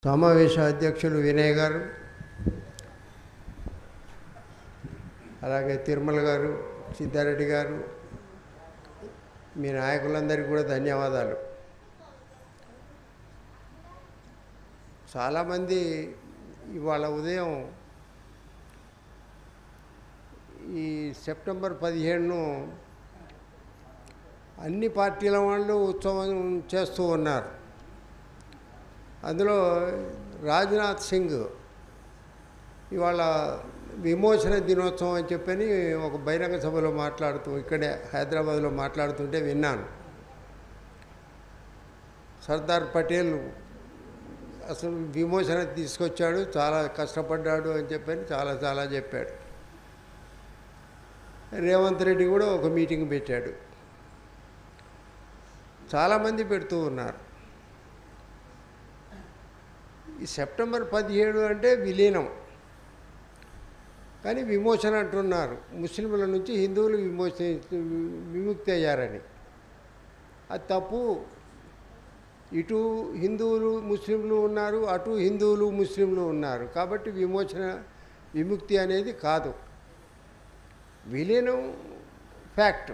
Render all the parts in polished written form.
సమావేశ అధ్యక్షులు వినయ్ గారు, అలాగే తిరుమల గారు, సిద్ధారెడ్డి గారు, మీ నాయకులందరికీ కూడా ధన్యవాదాలు. చాలామంది ఇవాళ ఉదయం ఈ సెప్టెంబర్ 17ను అన్ని పార్టీల వాళ్ళు ఉత్సవం చేస్తూ ఉన్నారు. అందులో రాజ్నాథ్ సింగ్ ఇవాళ విమోచన దినోత్సవం అని చెప్పని ఒక బహిరంగ సభలో మాట్లాడుతూ, ఇక్కడే హైదరాబాద్లో మాట్లాడుతుంటే విన్నాను. సర్దార్ పటేల్ అసలు విమోచన తీసుకొచ్చాడు, చాలా కష్టపడ్డాడు అని చెప్పని చాలా చెప్పాడు. రేవంత్ రెడ్డి కూడా ఒక మీటింగ్ పెట్టాడు. చాలామంది పెడుతూ ఉన్నారు. ఈ సెప్టెంబర్ 17 అంటే విలీనం, కానీ విమోచన అంటున్నారు. ముస్లింల నుంచి హిందువులు విముక్తి అయ్యారని. అది తప్పు. ఇటు హిందువులు ముస్లింలు ఉన్నారు, అటు హిందువులు ముస్లింలు ఉన్నారు. కాబట్టి విముక్తి అనేది కాదు, విలీనం ఫ్యాక్ట్.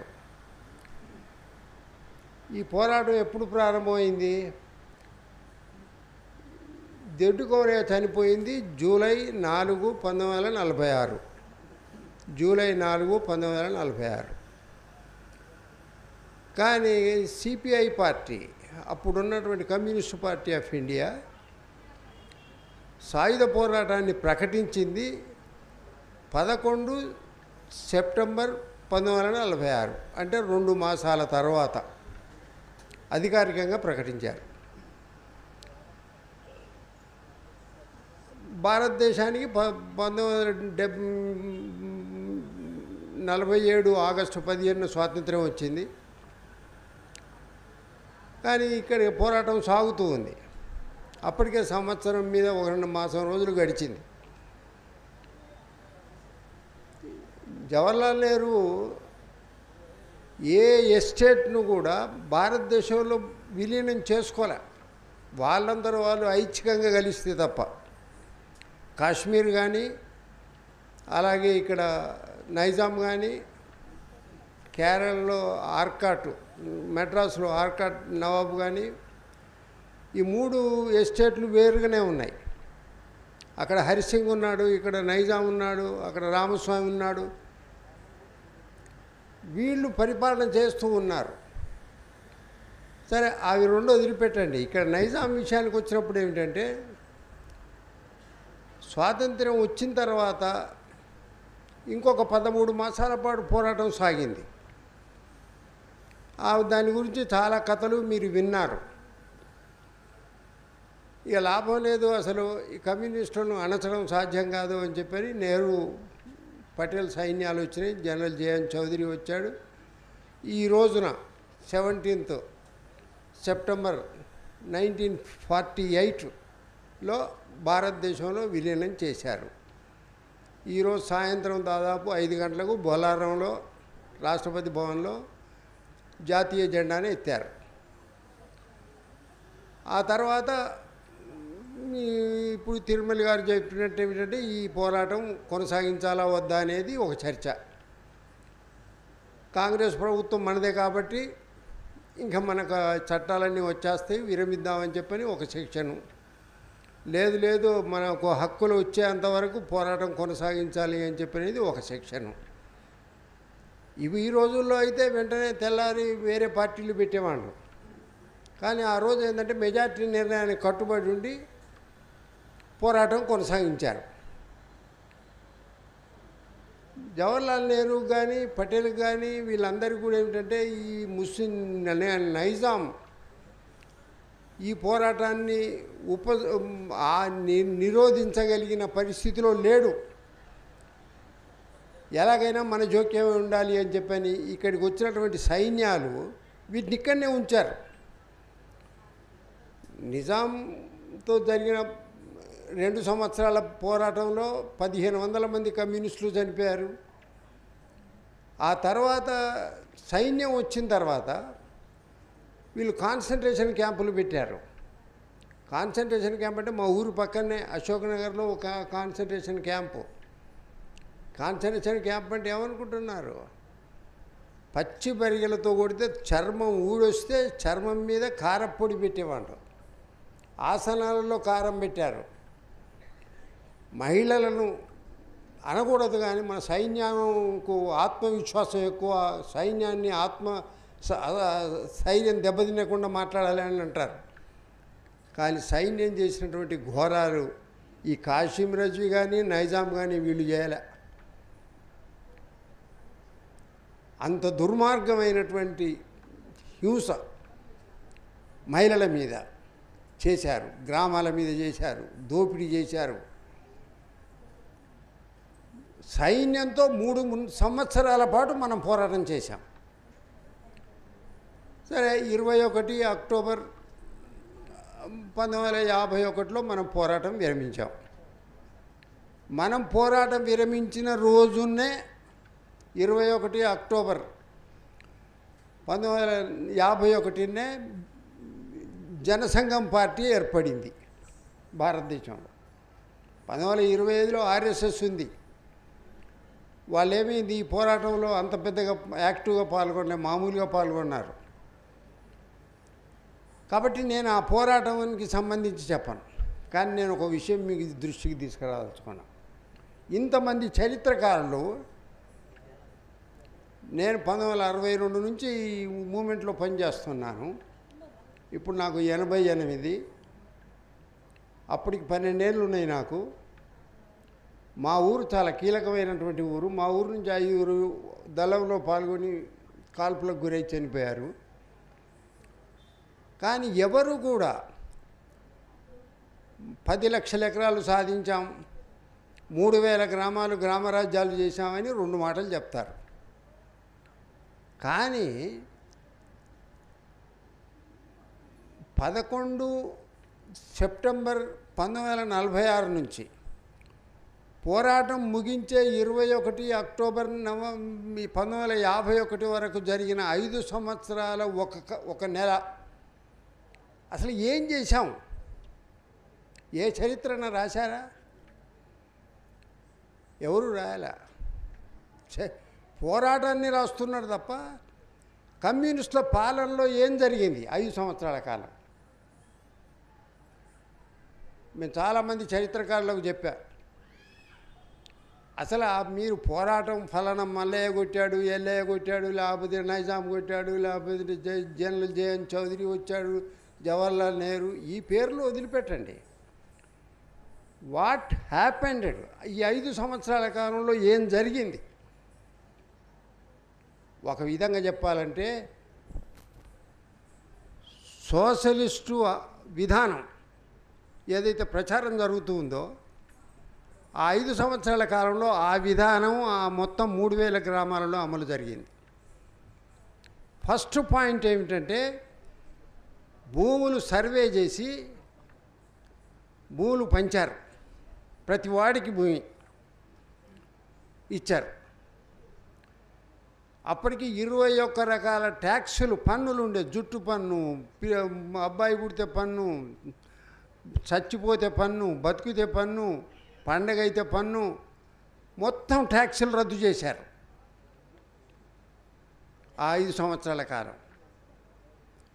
ఈ పోరాటం ఎప్పుడు ప్రారంభమైంది? దొడ్డికోరయ్య చనిపోయింది జూలై 4, 1946. జూలై 4, 1946. కానీ సిపిఐ పార్టీ, అప్పుడున్నటువంటి కమ్యూనిస్ట్ పార్టీ ఆఫ్ ఇండియా, సాయుధ పోరాటాన్ని ప్రకటించింది 11 సెప్టెంబర్ 1946. అంటే 2 మాసాల తర్వాత అధికారికంగా ప్రకటించారు. భారతదేశానికి 1947 ఆగస్టు 15 స్వాతంత్ర్యం వచ్చింది. కానీ ఇక్కడ పోరాటం సాగుతూ ఉంది. అప్పటికే సంవత్సరం మీద 1 మాసం రోజులు గడిచింది. జవహర్లాల్ నెహ్రూ ఏ ఎస్టేట్ను కూడా భారతదేశంలో విలీనం చేసుకోలే. వాళ్ళందరూ వాళ్ళు ఐచ్ఛికంగా కలిస్తే తప్ప. కాశ్మీర్ కానీ, అలాగే ఇక్కడ నైజాం కానీ, కేరళలో ఆర్కాట్, మెడ్రాస్లో ఆర్కాట్ నవాబ్ కానీ, ఈ 3 ఎస్టేట్లు వేరుగానే ఉన్నాయి. అక్కడ హరిసింగ్ ఉన్నాడు, ఇక్కడ నైజాం ఉన్నాడు, అక్కడ రామస్వామి ఉన్నాడు. వీళ్ళు పరిపాలన చేస్తూ ఉన్నారు. సరే, అవి 2 వదిలిపెట్టండి. ఇక్కడ నైజాం విషయానికి వచ్చినప్పుడు ఏమిటంటే, స్వాతంత్ర్యం వచ్చిన తర్వాత ఇంకొక 13 మాసాల పాటు పోరాటం సాగింది. దాని గురించి చాలా కథలు మీరు విన్నారు. ఇక లాభం లేదు, అసలు ఈ కమ్యూనిస్టులను అణచడం సాధ్యం కాదు అని చెప్పని నెహ్రూ, పటేల్ సైన్యాలు వచ్చినాయి. జనరల్ జేఎన్ చౌదరి వచ్చాడు. ఈ రోజున 17 సెప్టెంబర్ 1948లో భారతదేశంలో విలీనం చేశారు. ఈరోజు సాయంత్రం దాదాపు 5 గంటలకు బొలారంలో, రాష్ట్రపతి భవన్లో జాతీయ జెండాను ఎత్తారు. ఆ తర్వాత ఇప్పుడు తిరుమల గారు చెప్పినట్టు ఏమిటంటే, ఈ పోరాటం కొనసాగించాలా వద్దా అనేది ఒక చర్చ. కాంగ్రెస్ ప్రభుత్వం మనదే కాబట్టి ఇంకా మనకు చట్టాలన్నీ వచ్చేస్తాయి, విరమిద్దామని చెప్పని ఒక సెక్షను. లేదు మనకు హక్కులు వచ్చేంతవరకు పోరాటం కొనసాగించాలి అని చెప్పనేది ఒక సెక్షను. ఇవి ఈ రోజుల్లో అయితే వెంటనే తెల్లారి వేరే పార్టీలు పెట్టేవాళ్ళు. కానీ ఆ రోజు ఏంటంటే మెజార్టీ నిర్ణయానికి కట్టుబడి ఉండి పోరాటం కొనసాగించారు. జవహర్లాల్ నెహ్రూ కానీ, పటేల్ కానీ, వీళ్ళందరికీ కూడా ఏమిటంటే, ఈ ముస్లిం నైజాం ఈ పోరాటాన్ని నిరోధించగలిగిన పరిస్థితిలో లేడు. ఎలాగైనా మన జోక్యం ఉండాలి అని చెప్పని ఇక్కడికి వచ్చినటువంటి సైన్యాలు వీటిని ఇక్కడనే ఉంచారు. నిజాంతో జరిగిన 2 సంవత్సరాల పోరాటంలో 1500 మంది కమ్యూనిస్టులు చనిపోయారు. ఆ తర్వాత సైన్యం వచ్చిన తర్వాత వీళ్ళు కాన్సన్ట్రేషన్ క్యాంపులు పెట్టారు. కాన్సన్ట్రేషన్ క్యాంప్ అంటే మా ఊరు పక్కనే అశోక్ నగర్లో ఒక కాన్సన్ట్రేషన్ క్యాంపు. కాన్సన్ట్రేషన్ క్యాంప్ అంటే ఏమనుకుంటున్నారు? పచ్చి బరిగెలతో కొడితే చర్మం ఊడొస్తే చర్మం మీద కారప్పొడి పెట్టేవాడు. ఆసనాలలో కారం పెట్టారు. మహిళలను అనకూడదు, కానీ మన సైన్యంకు ఆత్మవిశ్వాసం ఎక్కువ, సైన్యాన్ని ధైర్యం దెబ్బతినకుండా మాట్లాడాలి అని అంటారు. కానీ సైన్యం చేసినటువంటి ఘోరాలు ఈ కాశీం రజ్వీ కానీ నైజాం కానీ వీళ్ళు చేయలే. అంత దుర్మార్గమైనటువంటి హింస మహిళల మీద చేశారు, గ్రామాల మీద చేశారు, దోపిడీ చేశారు. సైన్యంతో 3 సంవత్సరాల పాటు మనం పోరాటం చేశాం. సరే, 21 అక్టోబర్ 1951లో మనం పోరాటం విరమించాం. మనం పోరాటం విరమించిన రోజునే 21 అక్టోబర్ 1951నే జనసంఘం పార్టీ ఏర్పడింది భారతదేశంలో. 1925లో ఆర్ఎస్ఎస్ ఉంది. వాళ్ళేమైంది, ఈ పోరాటంలో అంత పెద్దగా యాక్టివ్గా మామూలుగా పాల్గొన్నారు. కాబట్టి నేను ఆ పోరాటానికి సంబంధించి చెప్పను, కానీ నేను ఒక విషయం మీకు దృష్టికి తీసుకురాదలుచుకున్నాను. ఇంతమంది చరిత్రకారులు, నేను 1962 నుంచి ఈ మూమెంట్లో పనిచేస్తున్నాను. ఇప్పుడు నాకు 88. అప్పటికి 12 ఏళ్ళు ఉన్నాయి నాకు. మా ఊరు చాలా కీలకమైనటువంటి ఊరు. మా ఊరు నుంచి 5 దళంలో పాల్గొని కాల్పులకు గురై చనిపోయారు. కానీ ఎవరు కూడా 10 లక్షల ఎకరాలు సాధించాం, 3000 గ్రామాలు గ్రామరాజ్యాలు చేశామని 2 మాటలు చెప్తారు. కానీ 11 సెప్టెంబర్ 1946 నుంచి పోరాటం ముగించే 21 అక్టోబర్ 1951 వరకు జరిగిన 5 సంవత్సరాల ఒక నెల అసలు ఏం చేశాం? ఏ చరిత్రన రాశారా? ఎవరు రాయాల? పోరాటాన్ని రాస్తున్నారు తప్ప కమ్యూనిస్టుల పాలనలో ఏం జరిగింది 5 సంవత్సరాల కాలం? మేము చాలామంది చరిత్రకారులకు చెప్పా, అసలు మీరు పోరాటం ఫలానా మల్లయ్య కొట్టాడు, ఎల్లయ్య కొట్టాడు, లేకపోతే నైజాం కొట్టాడు, లేకపోతే జనరల్ జేఎన్ చౌదరి వచ్చాడు, జవహర్లాల్ నెహ్రూ, ఈ పేర్లు వదిలిపెట్టండి. వాట్ హ్యాపెండ్ ఈ 5 సంవత్సరాల కాలంలో ఏం జరిగింది? ఒక విధంగా చెప్పాలంటే సోషలిస్టు విధానం ఏదైతే ప్రచారం జరుగుతూ ఉందో ఆ 5 సంవత్సరాల కాలంలో ఆ విధానం ఆ మొత్తం 3000 గ్రామాలలో అమలు జరిగింది. ఫస్ట్ పాయింట్ ఏమిటంటే భూములు సర్వే చేసి భూములు పంచారు, ప్రతి వాడికి భూమి ఇచ్చారు. అప్పటికి 21 రకాల ట్యాక్సులు, పన్నులు ఉండే. జుట్టు పన్ను, అబ్బాయి పుడితే పన్ను, చచ్చిపోతే పన్ను, బతుకుతే పన్ను, పండగ అయితే పన్ను, మొత్తం ట్యాక్సులు రద్దు చేశారు. ఆ 5 సంవత్సరాల కాలం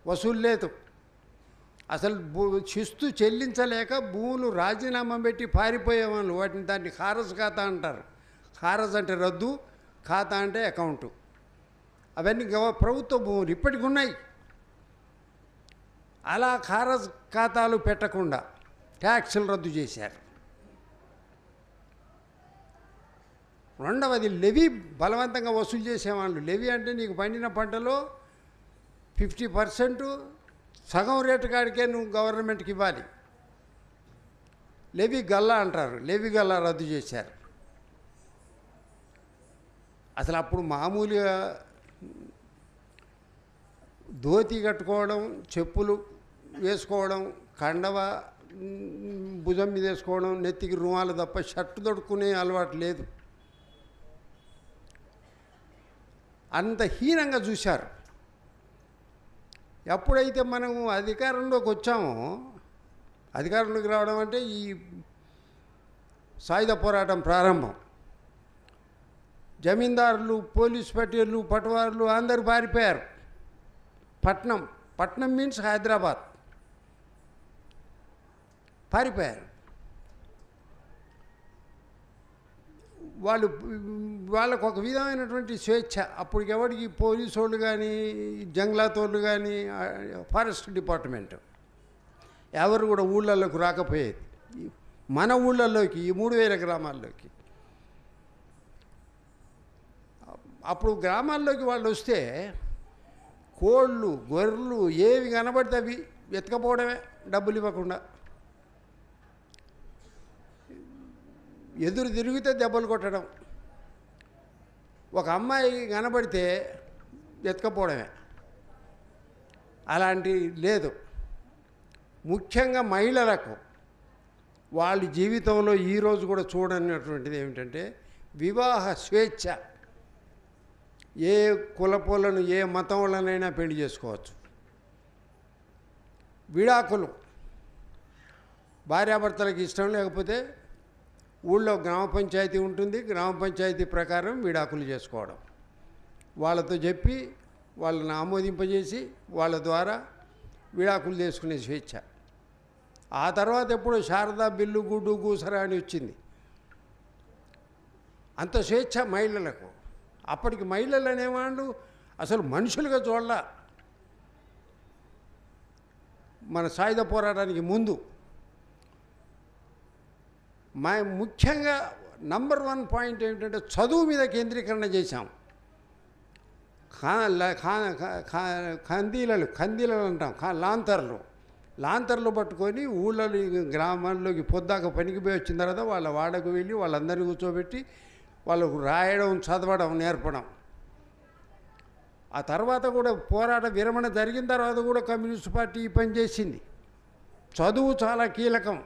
వసూలు లేదు. అసలు శిస్తు చెల్లించలేక భూములు రాజీనామా పెట్టి పారిపోయేవాళ్ళు. దాన్ని ఖారజ్ ఖాతా అంటారు. ఖారజ్ అంటే రద్దు, ఖాతా అంటే అకౌంటు. అవన్నీ ప్రభుత్వ భూములు ఇప్పటికి ఉన్నాయి. అలా ఖారజ్ ఖాతాలు పెట్టకుండా ట్యాక్సులు రద్దు చేశారు. రెండవది లెవీ బలవంతంగా వసూలు చేసేవాళ్ళు. లెవీ అంటే నీకు పండిన పంటలో 50% సగం రేటు కాడికే నువ్వు గవర్నమెంట్కి ఇవ్వాలి. లెవీ గల్లా అంటారు. లెవీ గల్లా రద్దు చేశారు. అసలు అప్పుడు మామూలుగా ధోతి కట్టుకోవడం, చెప్పులు వేసుకోవడం, కండవ భుజం మీద వేసుకోవడం, నెత్తికి రుమాలు తప్ప షర్టు తొడుక్కునే అలవాటు లేదు. అంత హీనంగా చూశారు. ఎప్పుడైతే మనము అధికారంలోకి వచ్చామో అధికారంలోకి రావడం అంటే ఈ సాయుధ పోరాటం ప్రారంభం. జమీందారులు, పోలీస్ పటేళ్ళు, పటవారులు అందరూ పారిపోయారు. పట్నం మీన్స్ హైదరాబాద్. పారిపోయారు. వాళ్ళకు ఒక విధమైనటువంటి స్వేచ్ఛ. అప్పటికి ఎవరికి పోలీసు వాళ్ళు కానీ, జంగ్లాతోళ్ళు కానీ, ఫారెస్ట్ డిపార్ట్మెంట్ ఎవరు కూడా ఊళ్ళల్లోకి రాకపోయేది. మన ఊళ్ళల్లోకి, ఈ 3000 గ్రామాల్లోకి. అప్పుడు గ్రామాల్లోకి వాళ్ళు వస్తే కోళ్ళు, గొర్రెలు ఏవి కనబడితే అవి ఎత్తుకపోవడమే, డబ్బులు ఇవ్వకుండా. ఎదురు తిరిగితే దెబ్బలు కొట్టడం. ఒక అమ్మాయి కనబడితే ఎత్తుకపోవడమే. అలాంటి లేదు. ముఖ్యంగా మహిళలకు వాళ్ళ జీవితంలో ఈరోజు కూడా చూడనటువంటిది ఏమిటంటే వివాహ స్వేచ్ఛ. ఏ కులపోలను, ఏ మతం వాళ్ళనైనా పెళ్లి చేసుకోవచ్చు. విడాకులు భార్యాభర్తలకు ఇష్టం లేకపోతే ఊళ్ళో గ్రామ పంచాయతీ ఉంటుంది. గ్రామ పంచాయతీ ప్రకారం విడాకులు చేసుకోవడం, వాళ్ళతో చెప్పి వాళ్ళని ఆమోదింపజేసి వాళ్ళ ద్వారా విడాకులు చేసుకునే స్వేచ్ఛ. ఆ తర్వాత ఎప్పుడో శారదా బిల్లు, గుడ్డు గూసరా అని వచ్చింది. అంత స్వేచ్ఛ మహిళలకు. అప్పటికి మహిళలు అనేవాళ్ళు అసలు మనుషులుగా చూడాల. మన సాయుధ పోరాటానికి ముందు ముఖ్యంగా నంబర్ 1 పాయింట్ ఏమిటంటే చదువు మీద కేంద్రీకరణ చేశాం. కందీలలు అంటాం, లాంతర్లు పట్టుకొని ఊళ్ళలో, గ్రామాల్లోకి పొద్దాక పనికి పోయి వచ్చిన తర్వాత వాళ్ళ వాడకు వెళ్ళి వాళ్ళందరినీ కూర్చోబెట్టి వాళ్ళకు రాయడం, చదవడం నేర్పడం. ఆ తర్వాత కూడా పోరాట విరమణ జరిగిన తర్వాత కూడా కమ్యూనిస్ట్ పార్టీ ఈ పని చేసింది. చదువు చాలా కీలకం.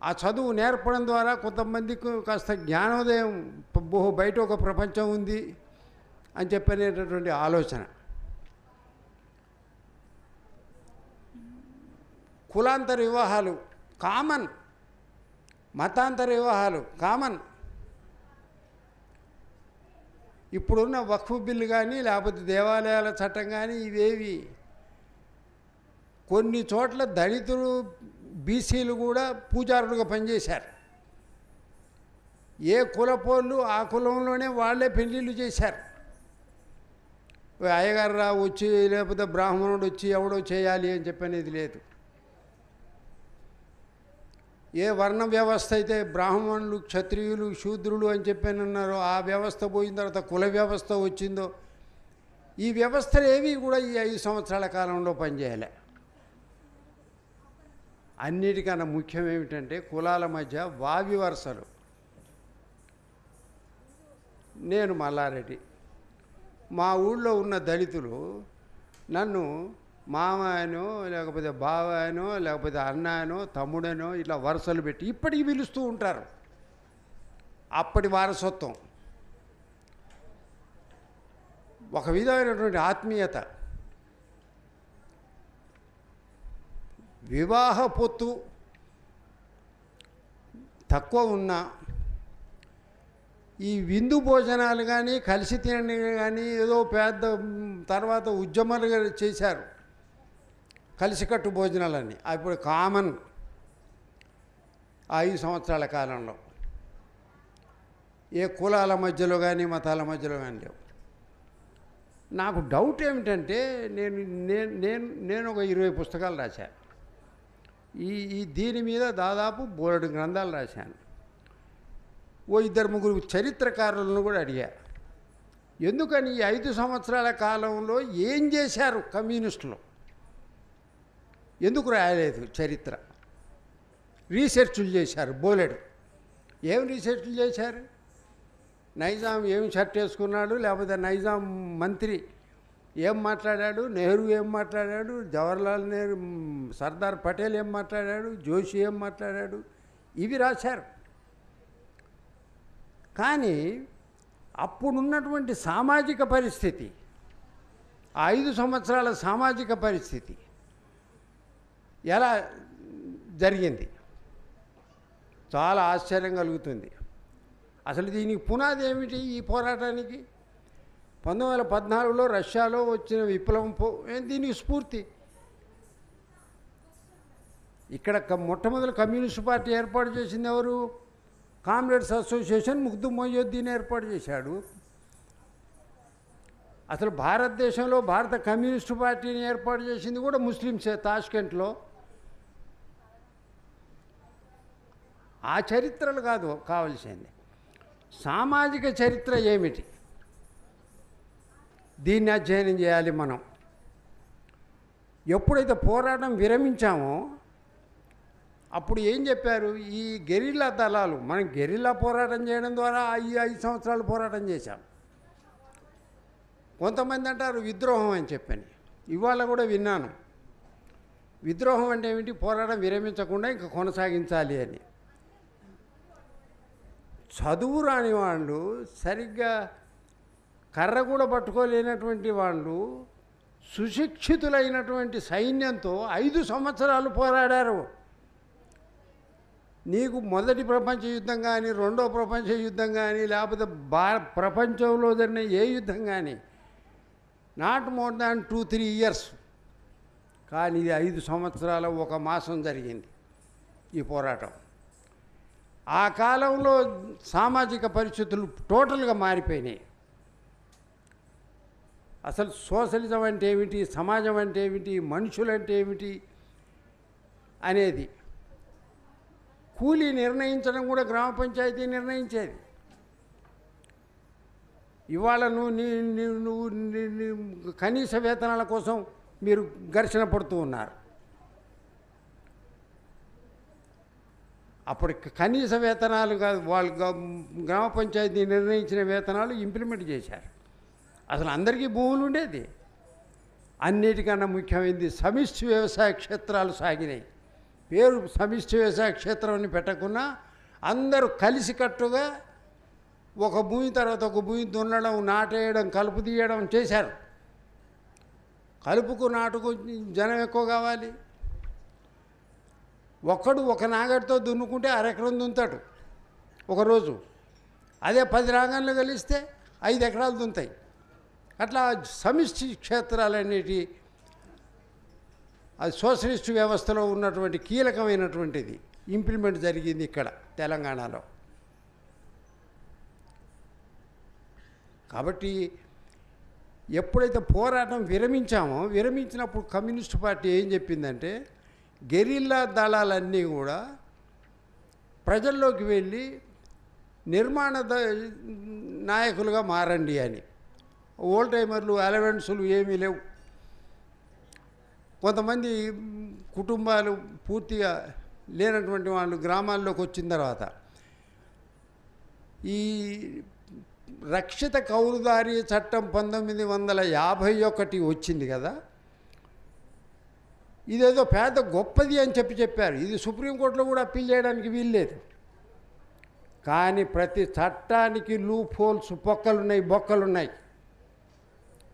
ఆ చదువు నేర్పడం ద్వారా కొంతమందికి కాస్త జ్ఞానోదయం, బయట ఒక ప్రపంచం ఉంది అని చెప్పనేటటువంటి ఆలోచన. కులాంతర వివాహాలు కామన్, మతాంతర వివాహాలు కామన్. ఇప్పుడున్న వక్ఫ్ బిల్లు కానీ, లేకపోతే దేవాలయాల చట్టం కానీ ఇవేవి కొన్ని చోట్ల దళితులు, బీసీలు కూడా పూజారులుగా పనిచేశారు. ఏ కులపోళ్ళు ఆ కులంలోనే వాళ్ళే పెళ్ళిళ్ళు చేశారు. అయ్యగారు రా వచ్చి, లేకపోతే బ్రాహ్మణుడు వచ్చి ఎవడో చేయాలి అని చెప్పనేది లేదు. ఏ వర్ణ వ్యవస్థ అయితే బ్రాహ్మణులు, క్షత్రియులు, శూద్రులు అని చెప్పానన్నారో ఆ వ్యవస్థ పోయిన తర్వాత కుల వ్యవస్థ వచ్చిందో, ఈ వ్యవస్థలు ఏవి కూడా ఈ 5 సంవత్సరాల కాలంలో పనిచేయాలి. అన్నిటికన్నా ముఖ్యం ఏమిటంటే కులాల మధ్య వావి వరుసలు. నేను మల్లారెడ్డి, మా ఊళ్ళో ఉన్న దళితులు నన్ను మామనో, లేకపోతే బావనో, లేకపోతే అన్ననో, తమ్ముడనో ఇట్లా వరుసలు పెట్టి ఇప్పటికీ పిలుస్తూ ఉంటారు. అప్పటి వారసత్వం, ఒక విధమైనటువంటి ఆత్మీయత. వివాహ పొత్తు తక్కువ ఉన్నా ఈ విందు భోజనాలు కానీ, కలిసి తినని కానీ ఏదో పెద్ద తర్వాత ఉద్యమాలు చేశారు. కలిసికట్టు భోజనాలన్నీ ఇప్పుడు కామన్. 5 సంవత్సరాల కాలంలో ఏ కులాల మధ్యలో కానీ, మతాల మధ్యలో కానీ లేవు. నాకు డౌట్ ఏమిటంటే నేను ఒక 20 పుస్తకాలు రాశాను. దీని మీద దాదాపు 3 గ్రంథాలు రాశాను. ఓ 2-3 చరిత్రకారులను కూడా అడిగా, ఎందుకని ఈ 5 సంవత్సరాల కాలంలో ఏం చేశారు కమ్యూనిస్టులు, ఎందుకు రాయలేదు చరిత్ర? రీసెర్చ్లు చేశారు బోలెడు. ఏం రీసెర్చ్లు చేశారు? నైజాం ఏం షర్ట్ వేసుకున్నాడు, లేకపోతే నైజాం మంత్రి ఏం మాట్లాడాడు, నెహ్రూ ఏం మాట్లాడాడు, జవహర్లాల్ నెహ్రూ, సర్దార్ పటేల్ ఏం మాట్లాడాడు, జోషి ఏం మాట్లాడాడు, ఇవి రాశారు. కానీ అప్పుడున్నటువంటి సామాజిక పరిస్థితి, 5 సంవత్సరాల సామాజిక పరిస్థితి, ఎలా జరిగింది? చాలా ఆశ్చర్యం కలుగుతుంది. అసలు దీనికి పునాది ఏమిటి ఈ పోరాటానికి? 1914లో రష్యాలో వచ్చిన విప్లవం దీనికి స్ఫూర్తి. ఇక్కడ మొట్టమొదటి కమ్యూనిస్ట్ పార్టీ ఏర్పాటు చేసింది ఎవరు? కామ్రేడ్స్ అసోసియేషన్ ముగ్ధు మొయ్యుద్దీన్ ఏర్పాటు చేశాడు. అసలు భారతదేశంలో భారత కమ్యూనిస్టు పార్టీని ఏర్పాటు చేసింది కూడా ముస్లింసే, తాష్కెంట్లో. ఆ చరిత్రలు కాదు కావలసింది, సామాజిక చరిత్ర ఏమిటి? దీన్ని అధ్యయనం చేయాలి మనం. ఎప్పుడైతే పోరాటం విరమించామో అప్పుడు ఏం చెప్పారు? ఈ గెరిల్లా దళాలు, మనం గెరిల్లా పోరాటం చేయడం ద్వారా ఈ 5 సంవత్సరాలు పోరాటం చేశాం. కొంతమంది అంటారు విద్రోహం అని చెప్పని. ఇవాళ కూడా విన్నాను, విద్రోహం అంటే ఏమిటి? పోరాటం విరమించకుండా ఇంకా కొనసాగించాలి అని. చదువు రాని వాళ్ళు, సరిగ్గా కర్ర కూడా పట్టుకోలేనటువంటి వాళ్ళు, సుశిక్షితులైనటువంటి సైన్యంతో 5 సంవత్సరాలు పోరాడారు. నీకు మొదటి ప్రపంచ యుద్ధం కానీ, రెండో ప్రపంచ యుద్ధం కానీ, లేకపోతే ప్రపంచంలో జరిగిన ఏ యుద్ధం కానీ నాట్ మోర్ దాన్ 2-3 ఇయర్స్. కానీ ఇది 5 సంవత్సరాల 1 మాసం జరిగింది ఈ పోరాటం. ఆ కాలంలో సామాజిక పరిస్థితులు టోటల్గా మారిపోయినాయి. అసలు సోషలిజం అంటే ఏమిటి, సమాజం అంటే ఏమిటి, మనుషులు అంటే ఏమిటి అనేది కూలీ నిర్ణయించడం కూడా గ్రామ పంచాయతీ నిర్ణయించేది. ఇవాళ నువ్వు కనీస వేతనాల కోసం మీరు ఘర్షణ పడుతూ ఉన్నారు. అప్పుడు కనీస వేతనాలు కాదు, వాళ్ళు గ్రామ పంచాయతీ నిర్ణయించిన వేతనాలు ఇంప్లిమెంట్ చేశారు. అసలు అందరికీ భూములు ఉండేది. అన్నిటికన్నా ముఖ్యమైనది సమిష్టి వ్యవసాయ క్షేత్రాలు సాగినాయి. పేరు సమిష్టి వ్యవసాయ క్షేత్రం అని పెట్టకున్నా అందరూ కలిసికట్టుగా ఒక భూమి తర్వాత ఒక భూమి దున్నడం, నాటేయడం, కలుపు తీయడం చేశారు. కలుపుకు నాటుకు జనం ఎక్కువ కావాలి. ఒక్కడు ఒక నాగడితో దున్నుకుంటే అరెకరం దున్నుతాడు ఒకరోజు. అదే 10 నాగళ్ళు కలిస్తే 5 ఎకరాలు దున్నుతాయి. అట్లా సమిష్టి క్షేత్రాలన్నిటి అది సోషలిస్టు వ్యవస్థలో ఉన్నటువంటి కీలకమైనటువంటిది ఇంప్లిమెంట్ జరిగింది ఇక్కడ తెలంగాణలో. కాబట్టి ఎప్పుడైతే పోరాటం విరమించినప్పుడు కమ్యూనిస్టు పార్టీ ఏం చెప్పిందంటే, గెరిల్లా దళాలన్నీ కూడా ప్రజల్లోకి వెళ్ళి నిర్మాణ నాయకులుగా మారండి అని. ఓల్డ్ టైమర్లు, అలవెన్సులు ఏమీ లేవు. కొంతమంది కుటుంబాలు పూర్తిగా లేనటువంటి వాళ్ళు గ్రామాల్లోకి వచ్చిన తర్వాత ఈ రక్షిత కౌలుదారీ చట్టం 1951 వచ్చింది కదా. ఇదేదో పెద్ద గొప్పది అని చెప్పారు. ఇది సుప్రీంకోర్టులో కూడా అప్పీల్ చేయడానికి వీల్లేదు. కానీ ప్రతి చట్టానికి లూప్ హోల్స్, బొక్కలున్నాయి.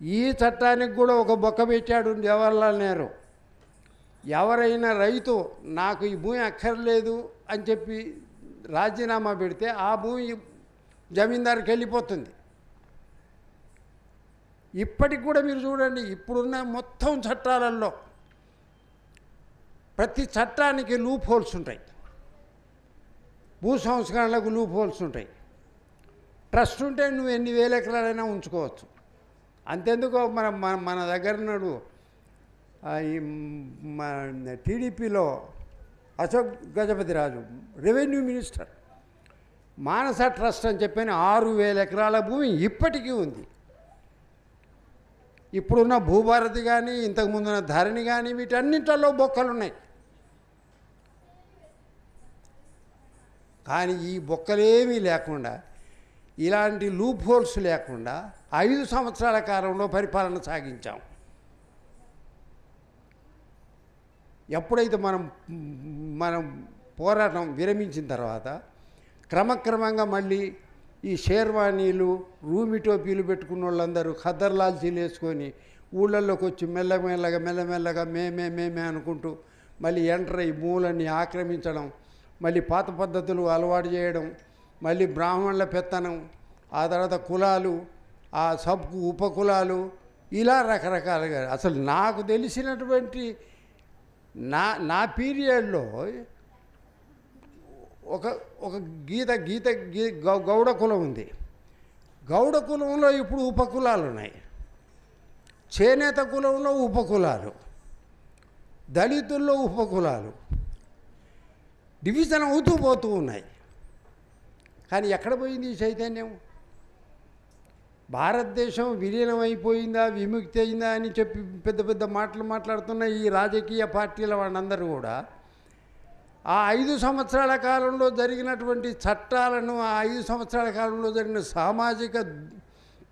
ఈ చట్టానికి కూడా ఒక బొక్క పెట్టాడు జవహర్లాల్ నెహ్రూ. ఎవరైనా రైతు నాకు ఈ భూమి అక్కర్లేదు అని చెప్పి రాజీనామా పెడితే ఆ భూమి జమీందారుకి వెళ్ళిపోతుంది. ఇప్పటికి కూడా మీరు చూడండి, ఇప్పుడున్న మొత్తం చట్టాలలో ప్రతి చట్టానికి లూప్ హోల్స్ ఉంటాయి. భూ సంస్కరణలకు లూప్ హోల్స్ ఉంటాయి. ట్రస్ట్ ఉంటే నువ్వు ఎన్ని వేల ఎకరాలైనా ఉంచుకోవచ్చు. అంతెందుకు మన దగ్గర ఉన్నాడు ఈ టీడీపీలో అశోక్ గజపతిరాజు, రెవెన్యూ మినిస్టర్. మానస ట్రస్ట్ అని చెప్పని 6,000 ఎకరాల భూమి ఇప్పటికీ ఉంది. ఇప్పుడున్న భూభారతి కానీ, ఇంతకుముందున్న ధరణి కానీ, వీటన్నింటిలో బొక్కలున్నాయి. కానీ ఈ బొక్కలేమీ లేకుండా, ఇలాంటి లూప్ హోల్స్ లేకుండా 5 సంవత్సరాల కాలంలో పరిపాలన సాగించాం. ఎప్పుడైతే మనం పోరాటం విరమించిన తర్వాత క్రమక్రమంగా మళ్ళీ ఈ షేర్వానీలు, రూమి టోపీలు పెట్టుకున్న వాళ్ళందరూ ఖద్దర్లాల్చీలు వేసుకొని ఊళ్ళల్లోకి వచ్చి మెల్లమెల్లగా మేమే అనుకుంటూ మళ్ళీ ఎంటర్ అయ్యి భూములన్నీ ఆక్రమించడం, మళ్ళీ పాత పద్ధతులు అలవాటు చేయడం, మళ్ళీ బ్రాహ్మణుల పెత్తనం, ఆ తర్వాత కులాలు, ఆ ఉపకులాలు, ఇలా రకరకాలుగా. అసలు నాకు తెలిసినటువంటి నా పీరియడ్లో ఒక ఒక గౌడ కులం ఉంది. గౌడ కులంలో ఇప్పుడు ఉపకులాలు ఉన్నాయి, చేనేత కులంలో ఉపకులాలు, దళితుల్లో ఉపకులాలు డివిజన్ అవుతూ పోతూ ఉన్నాయి. కానీ ఎక్కడ పోయింది ఈ చైతన్యం? భారతదేశం విలీనమైపోయిందా, విముక్తి అయిందా అని చెప్పి పెద్ద పెద్ద మాటలు మాట్లాడుతున్న ఈ రాజకీయ పార్టీల వాళ్ళందరూ కూడా ఆ 5 సంవత్సరాల కాలంలో జరిగినటువంటి చట్టాలను, ఆ 5 సంవత్సరాల కాలంలో జరిగిన సామాజిక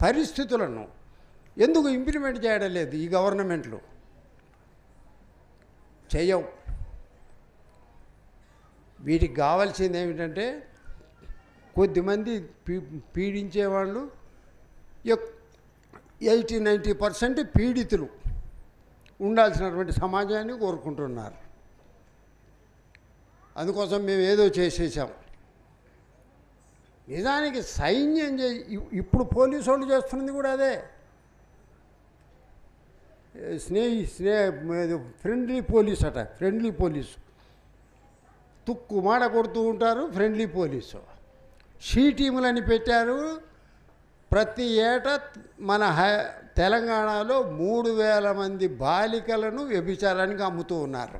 పరిస్థితులను ఎందుకు ఇంప్లిమెంట్ చేయడం లేదు ఈ గవర్నమెంట్లు? చేయవు. వీటికి కావాల్సింది ఏమిటంటే కొద్దిమంది పీడించేవాళ్ళు 80-90% పీడితులు ఉండాల్సినటువంటి సమాజాన్ని కోరుకుంటున్నారు. అందుకోసం మేము ఏదో చేసేసాం. నిజానికి సైన్యం ఇప్పుడు పోలీసు వాళ్ళు చేస్తున్నది కూడా అదే. ఫ్రెండ్లీ పోలీస్ అట, ఫ్రెండ్లీ పోలీసు తుక్కు మాడ కొడుతూ ఉంటారు. ఫ్రెండ్లీ పోలీసు షీ టీములని పెట్టారు. ప్రతి ఏటా మన తెలంగాణలో 3000 మంది బాలికలను వ్యభిచారానికి అమ్ముతూ ఉన్నారు.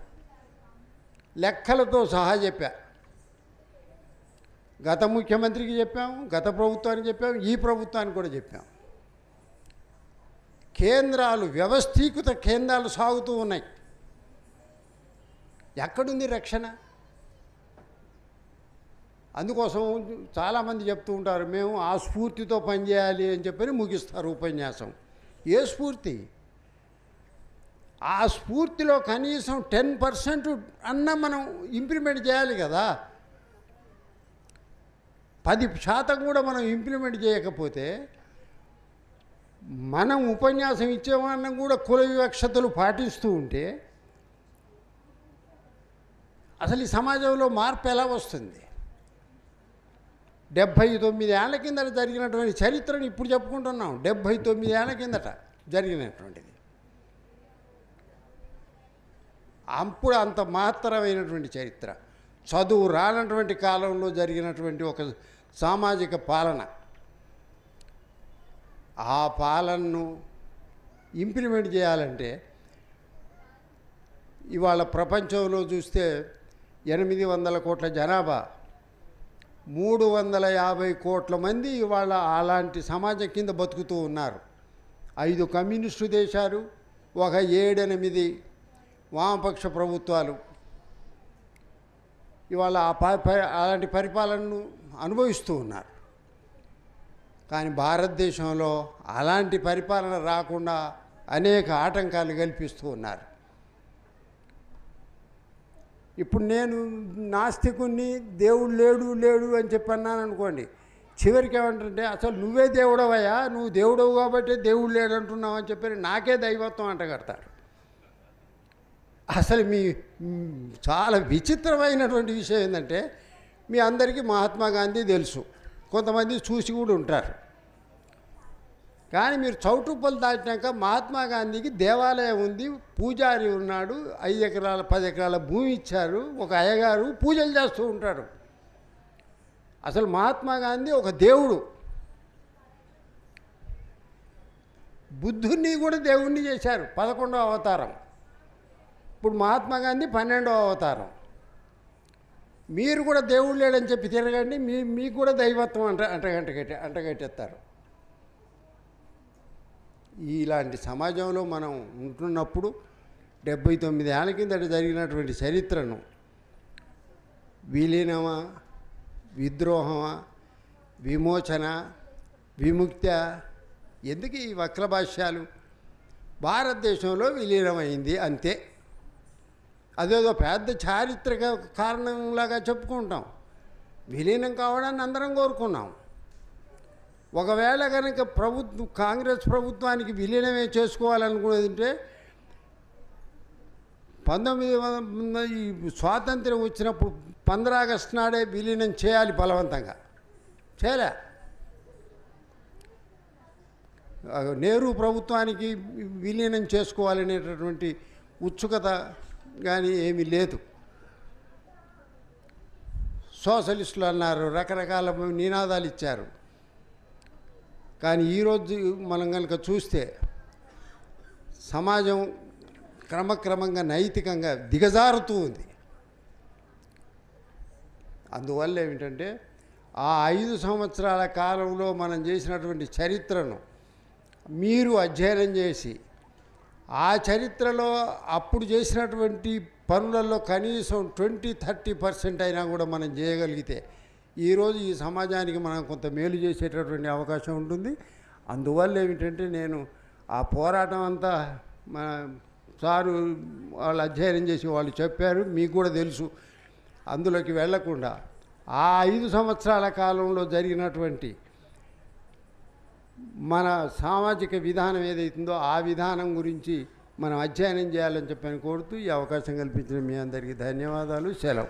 లెక్కలతో సహా చెప్పా. గత ముఖ్యమంత్రికి చెప్పాము, గత ప్రభుత్వానికి చెప్పాము, ఈ ప్రభుత్వానికి కూడా చెప్పాం. కేంద్రాలు, వ్యవస్థీకృత కేంద్రాలు సాగుతూ ఉన్నాయి. ఎక్కడుంది రక్షణ? అందుకోసం చాలామంది చెప్తూ ఉంటారు, మేము ఆ స్ఫూర్తితో పనిచేయాలి అని చెప్పని ముగిస్తారు ఉపన్యాసం. ఏ స్ఫూర్తి? ఆ స్ఫూర్తిలో కనీసం 10% అన్న మనం ఇంప్లిమెంట్ చేయాలి కదా. 10% కూడా మనం ఇంప్లిమెంట్ చేయకపోతే, మనం ఉపన్యాసం ఇచ్చేవాళ్ళం కూడా కుల వివక్షతలు పాటిస్తూ ఉంటే అసలు ఈ సమాజంలో మార్పు ఎలా వస్తుంది? 79 ఏళ్ల కిందట జరిగినటువంటి చరిత్రను ఇప్పుడు చెప్పుకుంటున్నాం. 79 ఏళ్ల కిందట జరిగినటువంటిది. అప్పుడు అంత మహత్తరమైనటువంటి చరిత్ర, చదువు రానటువంటి కాలంలో జరిగినటువంటి ఒక సామాజిక పాలన. ఆ పాలనను ఇంప్లిమెంట్ చేయాలంటే ఇవాళ ప్రపంచంలో చూస్తే 800 కోట్ల జనాభా, 350 కోట్ల మంది ఇవాళ అలాంటి సమాజం కింద బతుకుతూ ఉన్నారు. 5 కమ్యూనిస్టు దేశాలు, ఒక 7-8 వామపక్ష ప్రభుత్వాలు ఇవాళ అలాంటి పరిపాలనను అనుభవిస్తూ ఉన్నారు. కానీ భారతదేశంలో అలాంటి పరిపాలన రాకుండా అనేక ఆటంకాలు కల్పిస్తూ ఉన్నారు. ఇప్పుడు నేను నాస్తికుణ్ణి, దేవుడు లేడు అని చెప్పి అన్నాను అనుకోండి, చివరికి ఏమంటుంటే అసలు నువ్వే దేవుడవయ్యా, నువ్వు దేవుడవు కాబట్టి దేవుడు లేడంటున్నావు అని చెప్పి నాకే దైవత్వం అంటగడతారు. అసలు చాలా విచిత్రమైనటువంటి విషయం ఏంటంటే, మీ అందరికీ మహాత్మా గాంధీ తెలుసు, కొంతమంది చూసి కూడా ఉంటారు. కానీ మీరు చౌటుప్పలు దాటినాక మహాత్మా గాంధీకి దేవాలయం ఉంది, పూజారి ఉన్నాడు, 5 ఎకరాల 10 ఎకరాల భూమి ఇచ్చారు, ఒక అయ్యగారు పూజలు చేస్తూ ఉంటాడు. అసలు మహాత్మా గాంధీ ఒక దేవుడు. బుద్ధుణ్ణి కూడా దేవుణ్ణి చేశారు, 11వ అవతారం. ఇప్పుడు మహాత్మా గాంధీ 12వ అవతారం. మీరు కూడా దేవుడు లేడని చెప్పి తిరగండి, మీకు కూడా దైవత్వం అంటగట్టేస్తారు. ఇలాంటి సమాజంలో మనం ఉంటున్నప్పుడు 79 ఏళ్ల కిందట జరిగినటువంటి చరిత్రను విలీనమా, విద్రోహమా, విమోచన, విముక్త, ఎందుకు ఈ వక్రభాష్యాలు? భారతదేశంలో విలీనమైంది అంతే. అదేదో పెద్ద చారిత్రక కారణంలాగా చెప్పుకుంటాం. విలీనం కావడాన్ని అందరం కోరుకున్నాం. ఒకవేళ కనుక కాంగ్రెస్ ప్రభుత్వానికి విలీనమే చేసుకోవాలనుకునేదంటే ఈ స్వాతంత్ర్యం వచ్చినప్పుడు 15 ఆగస్టు నాడే విలీనం చేయాలి, బలవంతంగా చేయలే. నెహ్రూ ప్రభుత్వానికి విలీనం చేసుకోవాలనేటటువంటి ఉత్సుకత కానీ ఏమీ లేదు. సోషలిస్టులు అన్నారు, రకరకాల నినాదాలు ఇచ్చారు. కానీ ఈరోజు మనం కనుక చూస్తే సమాజం క్రమక్రమంగా నైతికంగా దిగజారుతూ ఉంది. అందువల్ల ఏమిటంటే ఆ 5 సంవత్సరాల కాలంలో మనం చేసినటువంటి చరిత్రను మీరు అధ్యయనం చేసి ఆ చరిత్రలో అప్పుడు చేసినటువంటి పనులలో కనీసం 20-30% అయినా కూడా మనం చేయగలిగితే ఈరోజు ఈ సమాజానికి మనం కొంత మేలు చేసేటటువంటి అవకాశం ఉంటుంది. అందువల్ల ఏమిటంటే నేను ఆ పోరాటం అంతా మన సారు వాళ్ళు అధ్యయనం చేసి వాళ్ళు చెప్పారు, మీకు కూడా తెలుసు. అందులోకి వెళ్లకుండా ఆ 5 సంవత్సరాల కాలంలో జరిగినటువంటి మన సామాజిక విధానం ఏదైతుందో ఆ విధానం గురించి మనం అధ్యయనం చేయాలని చెప్పని కోరుతూ ఈ అవకాశం కల్పించిన మీ అందరికీ ధన్యవాదాలు. సెలవు.